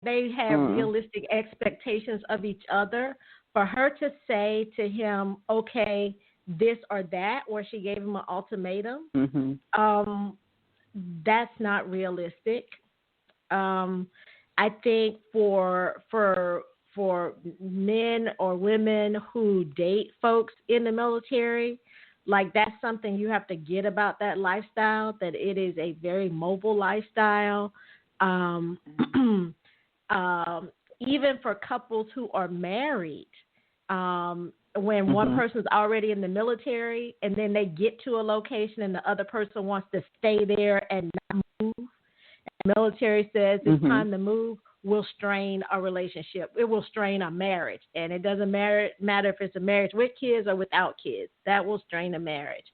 they have realistic expectations of each other. For her to say to him, okay, this or that, or she gave him an ultimatum, that's not realistic. I think for men or women who date folks in the military, like that's something you have to get about that lifestyle, that it is a very mobile lifestyle. Even for couples who are married, when one person's already in the military and then they get to a location and the other person wants to stay there and not move, and the military says it's time to move, will strain a relationship. It will strain a marriage. And it doesn't matter if it's a marriage with kids or without kids. That will strain a marriage.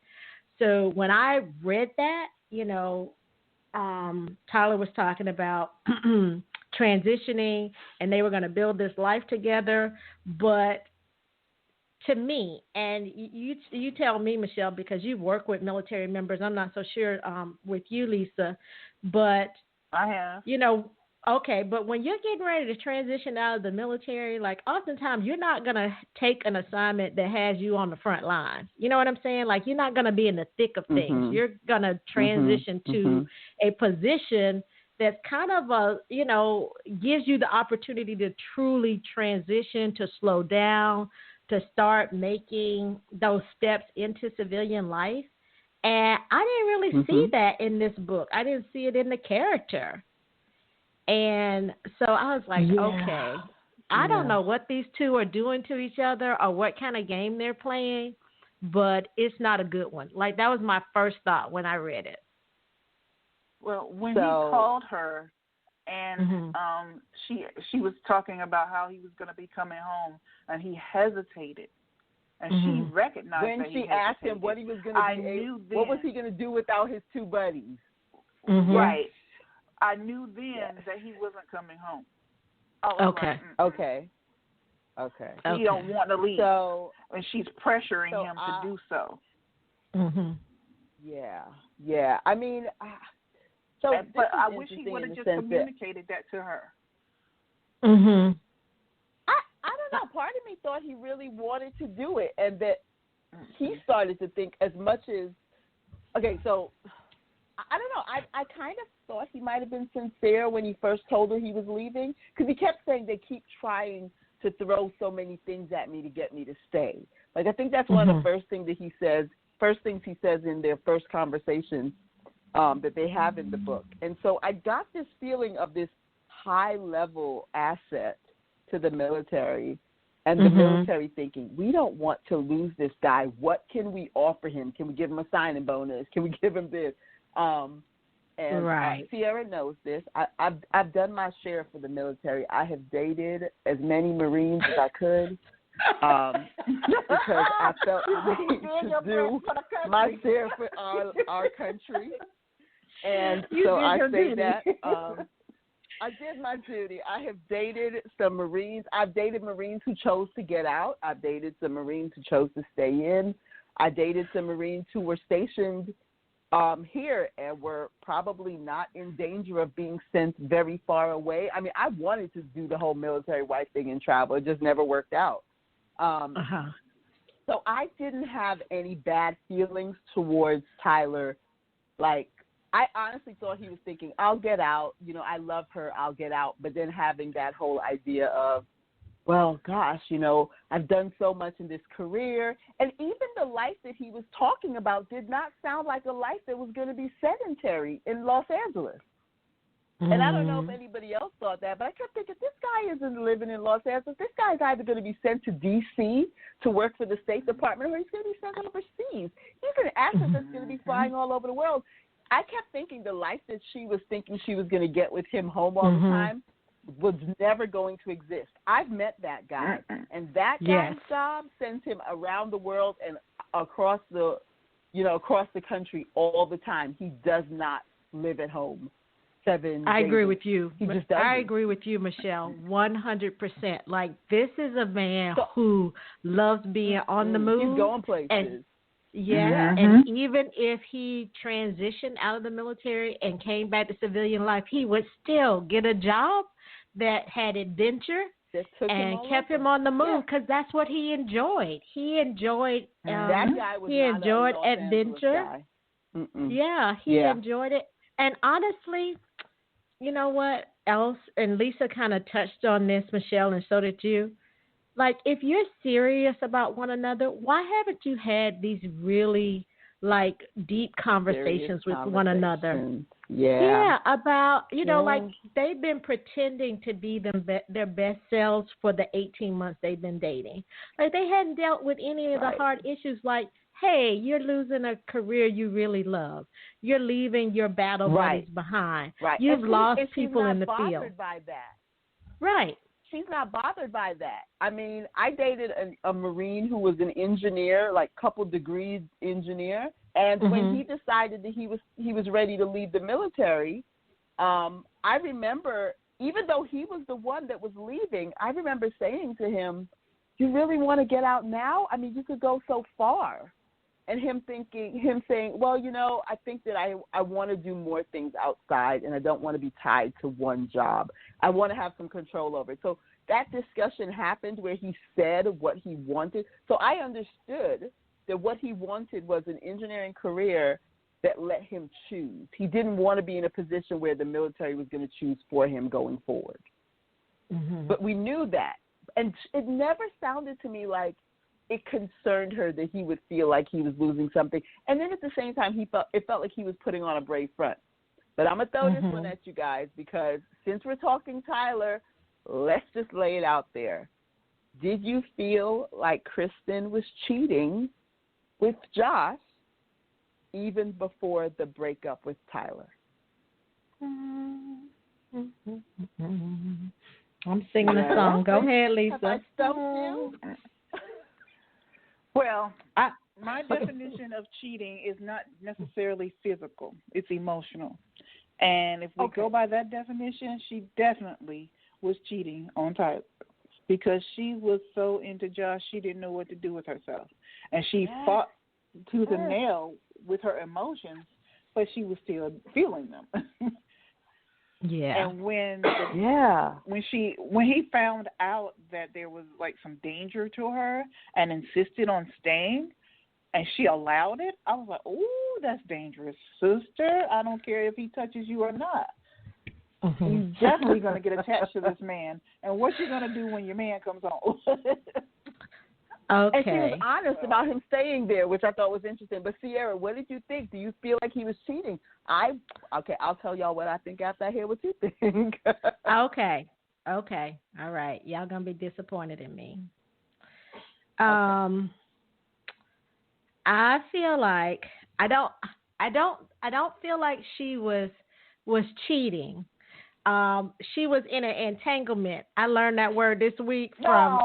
So when I read that, Tyler was talking about transitioning and they were going to build this life together. But to me, and you tell me, Michelle, because you work with military members, I'm not so sure with you, Lisa, but I have. Okay, but when you're getting ready to transition out of the military, like oftentimes you're not going to take an assignment that has you on the front line. You know what I'm saying? Like you're not going to be in the thick of things. You're going to transition to a position that's kind of gives you the opportunity to truly transition, to slow down, to start making those steps into civilian life. And I didn't really see that in this book. I didn't see it in the character. And so I was like, okay, I don't know what these two are doing to each other or what kind of game they're playing, but it's not a good one. Like that was my first thought when I read it. Well, when he called her and she was talking about how he was going to be coming home and he hesitated. And she recognized when that she asked him what he was going to do, what was he going to do without his two buddies? Right. I knew then that he wasn't coming home. Okay. Okay. He don't want to leave. So, and she's pressuring him to do so. Yeah. I mean, but I wish he would have just communicated that to her. I don't know. Part of me thought he really wanted to do it, and that he started to think as much as so I don't know. I kind of thought he might have been sincere when he first told her he was leaving, because he kept saying they keep trying to throw so many things at me to get me to stay. Like I think that's one of the first things he says in their first conversation that they have in the book. And so I got this feeling of this high level asset to the military, and the military thinking, we don't want to lose this guy. What can we offer him? Can we give him a signing bonus? Can we give him this? Sierra knows this. I've done my share for the military. I have dated as many Marines as I could because I felt the need to do my share for our country. And so I say that I did my duty. I have dated some Marines. I've dated Marines who chose to get out. I've dated some Marines who chose to stay in. I dated some Marines who were stationed here and were probably not in danger of being sent very far away. I mean, I wanted to do the whole military wife thing and travel. It just never worked out. So I didn't have any bad feelings towards Tyler. Like, I honestly thought he was thinking, I'll get out. I love her. I'll get out. But then having that whole idea of, well, gosh, I've done so much in this career. And even the life that he was talking about did not sound like a life that was going to be sedentary in Los Angeles. And I don't know if anybody else thought that, but I kept thinking, this guy isn't living in Los Angeles. This guy is either going to be sent to D.C. to work for the State Department, or he's going to be sent overseas. He's an actor that's going to be flying all over the world. I kept thinking the life that she was thinking she was going to get with him home all the time was never going to exist. I've met that guy, and that guy's job sends him around the world and across the country all the time. He does not live at home 7 days. I agree with you. He just doesn't. I agree with you, Michelle, 100%. Like, this is a man who loves being on the move. He's going places. And and even if he transitioned out of the military and came back to civilian life, he would still get a job that had adventure and him kept him on the move because that's what he enjoyed. He enjoyed that guy was he not enjoyed a Los adventure. Yeah, he enjoyed it. And honestly, you know what else? And Lisa kind of touched on this, Michelle, and so did you. Like, if you're serious about one another, why haven't you had these really like deep conversations with one another? Yeah, about, you know, like they've been pretending to be their best selves for the 18 months they've been dating. Like, they hadn't dealt with any of the hard issues like, hey, you're losing a career you really love. You're leaving your battle buddies behind. You've lost people in the field. She's not bothered by that. Right. She's not bothered by that. I mean, I dated a Marine who was an engineer, like couple degrees engineer, and when he decided that he was ready to leave the military, I remember, even though he was the one that was leaving, I remember saying to him, "You really want to get out now? I mean, you could go so far." And him saying, "Well, you know, I think that I want to do more things outside, and I don't want to be tied to one job. I want to have some control over it." So that discussion happened where he said what he wanted. So I understood that what he wanted was an engineering career that let him choose. He didn't want to be in a position where the military was going to choose for him going forward. But we knew that. And it never sounded to me like it concerned her that he would feel like he was losing something. And then at the same time, it felt like he was putting on a brave front. But I'm going to throw this one at you guys because since we're talking Tyler, let's just lay it out there. Did you feel like Kristen was cheating with Josh even before the breakup with Tyler? I'm singing a song. Go ahead, Lisa. Have I stumped you? Well, my definition of cheating is not necessarily physical. It's emotional. And if we go by that definition, she definitely was cheating on Tyler because she was so into Josh, she didn't know what to do with herself. And she fought tooth and nail with her emotions, but she was still feeling them. And when he found out that there was like some danger to her and insisted on staying and she allowed it, I was like, "Ooh, that's dangerous, sister. I don't care if he touches you or not. You're definitely going to get attached to this man. And what you going to do when your man comes home?" And she was honest about him staying there, which I thought was interesting. But Sierra, what did you think? Do you feel like he was cheating? I'll tell y'all what I think after I hear what you think. Okay. All right. Y'all gonna be disappointed in me. I feel like I don't feel like she was cheating. She was in an entanglement. I learned that word this week from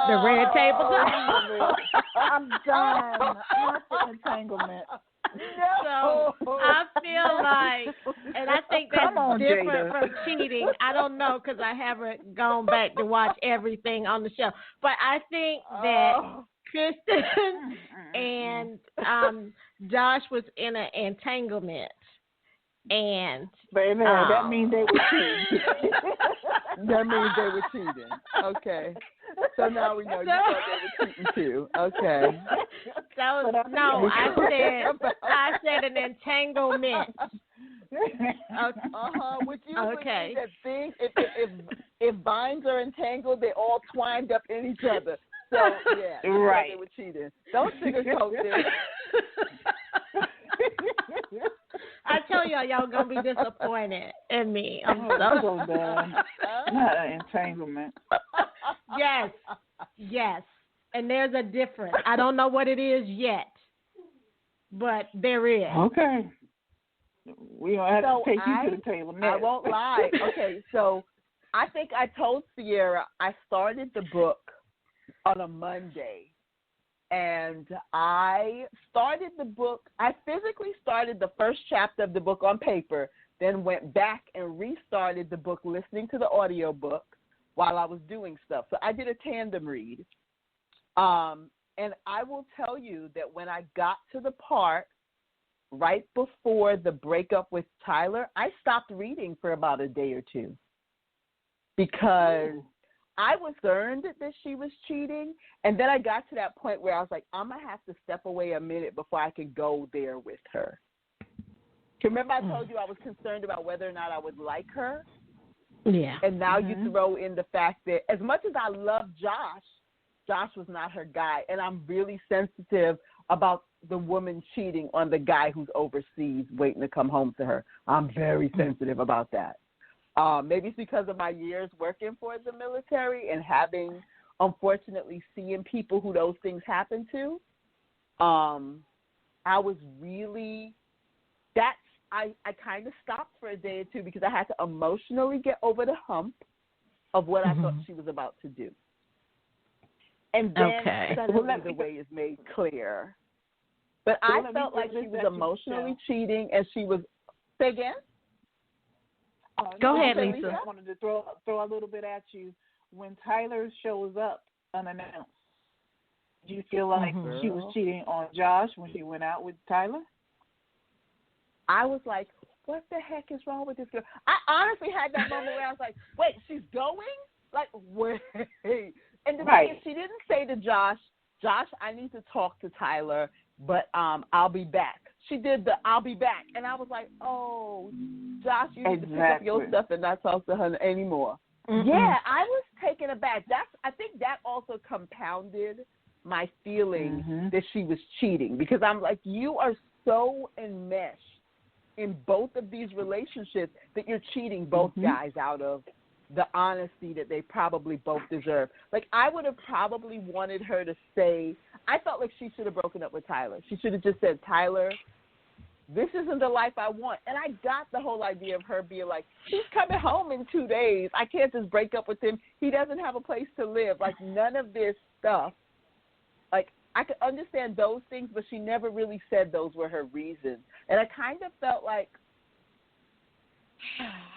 the Red Table Talk. I'm done. Not the entanglement. So I feel like, and I think that's different from cheating. I don't know because I haven't gone back to watch everything on the show. But I think that Kristen and Josh was in an entanglement. And baby, that means they were cheating. That means they were cheating. Okay. So now we know you thought they were cheating too. Okay. So no, I said an entanglement. Which usually means that things, if vines are entangled, they're all twined up in each other. So yeah, they were cheating. Don't sugarcoat this. I tell y'all gonna be disappointed in me. I'm so done. Not an entanglement. Yes. And there's a difference. I don't know what it is yet, but there is. Okay. We don't have to take you to the table next. I won't lie. Okay, so I think I told Sierra I started the book on a Monday. And I started the book. I physically started the first chapter of the book on paper, then went back and restarted the book listening to the audiobook while I was doing stuff. So I did a tandem read. And I will tell you that when I got to the part right before the breakup with Tyler, I stopped reading for about a day or two. because I was concerned that she was cheating, and then I got to that point where I was like, I'm going to have to step away a minute before I can go there with her. Remember I told you I was concerned about whether or not I would like her? Yeah. And now you throw in the fact that as much as I love Josh, Josh was not her guy, and I'm really sensitive about the woman cheating on the guy who's overseas waiting to come home to her. I'm very sensitive about that. Maybe it's because of my years working for the military and having, unfortunately, seeing people who those things happen to. I was really, I kind of stopped for a day or two because I had to emotionally get over the hump of what I thought she was about to do. And then suddenly the way is made clear. But I felt like she was emotionally cheating, and she was. Say again? Go ahead, Lisa. I wanted to throw a little bit at you. When Tyler shows up unannounced, do you feel like she was cheating on Josh when she went out with Tyler? I was like, what the heck is wrong with this girl? I honestly had that moment where I was like, wait, she's going? Like, wait. And the thing is, she didn't say to Josh, I need to talk to Tyler, but I'll be back. She did the I'll be back. And I was like, oh, Josh, you need to pick up your stuff and not talk to her anymore. Yeah, I was taken aback. I think that also compounded my feeling that she was cheating, because I'm like, you are so enmeshed in both of these relationships that you're cheating both guys out of the honesty that they probably both deserve. Like, I would have probably wanted her to say, I felt like she should have broken up with Tyler. She should have just said, Tyler, this isn't the life I want. And I got the whole idea of her being like, he's coming home in 2 days. I can't just break up with him. He doesn't have a place to live. Like, none of this stuff. Like, I could understand those things, but she never really said those were her reasons. And I kind of felt like,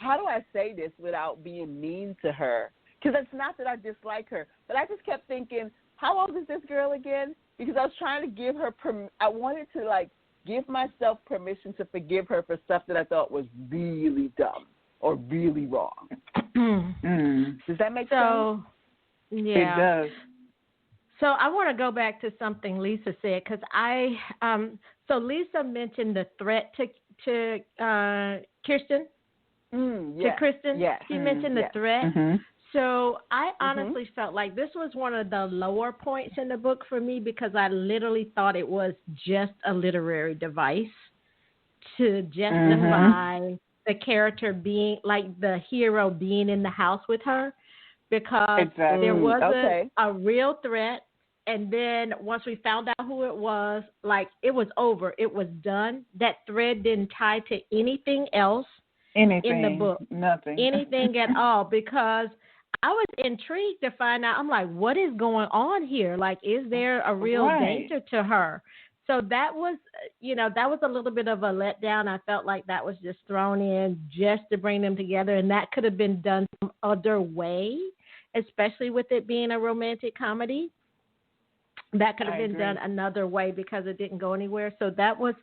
how do I say this without being mean to her? Because it's not that I dislike her, but I just kept thinking, how old is this girl again? Because I was trying to give her, I wanted to, like, give myself permission to forgive her for stuff that I thought was really dumb or really wrong. Does that make sense? Yeah. It does. So I want to go back to something Lisa said, because so Lisa mentioned the threat to Kirsten. To Kristen. Yes. She mentioned the threat. So I honestly felt like this was one of the lower points in the book for me, because I literally thought it was just a literary device to justify the character being, like, the hero being in the house with her, because there wasn't a real threat. And then once we found out who it was, like, it was over. It was done. That thread didn't tie to anything else in the book. Nothing. Anything at all, because I was intrigued to find out. I'm like, what is going on here? Like, is there a real danger to her? So that was, that was a little bit of a letdown. I felt like that was just thrown in just to bring them together, and that could have been done some other way, especially with it being a romantic comedy. That could have been done another way, because it didn't go anywhere. So that was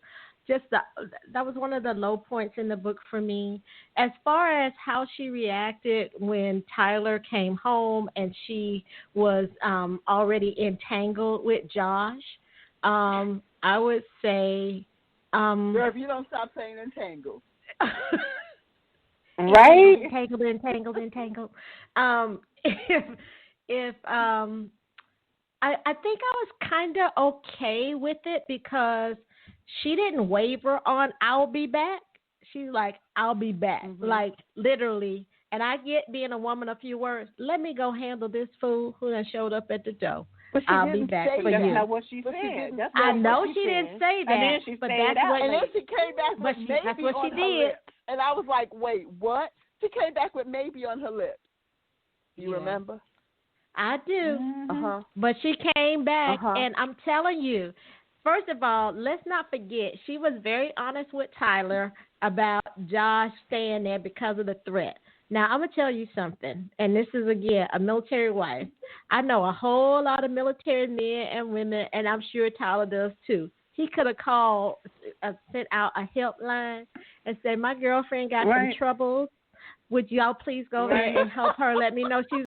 just that was one of the low points in the book for me. As far as how she reacted when Tyler came home and she was already entangled with Josh, I would say, Girl, if you don't stop saying entangled. Right? Entangled. If I think I was kind of okay with it, because she didn't waver on I'll be back. She's like, I'll be back. Like, literally. And I get being a woman of few words. Let me go handle this fool who done showed up at the door. I'll be back for you. That's not what she said. I know she didn't say that. And then she but stayed that's out. what, and then she came back with maybe that's what on she her did. lips. And I was like, wait, what? She came back with maybe on her lips. You remember? I do. But she came back, and I'm telling you, first of all, let's not forget, she was very honest with Tyler about Josh staying there because of the threat. Now, I'm going to tell you something, and this is, again, a military wife. I know a whole lot of military men and women, and I'm sure Tyler does too. He could have called, sent out a helpline and said, my girlfriend got some troubles. would y'all please go ahead and help her? Let me know she's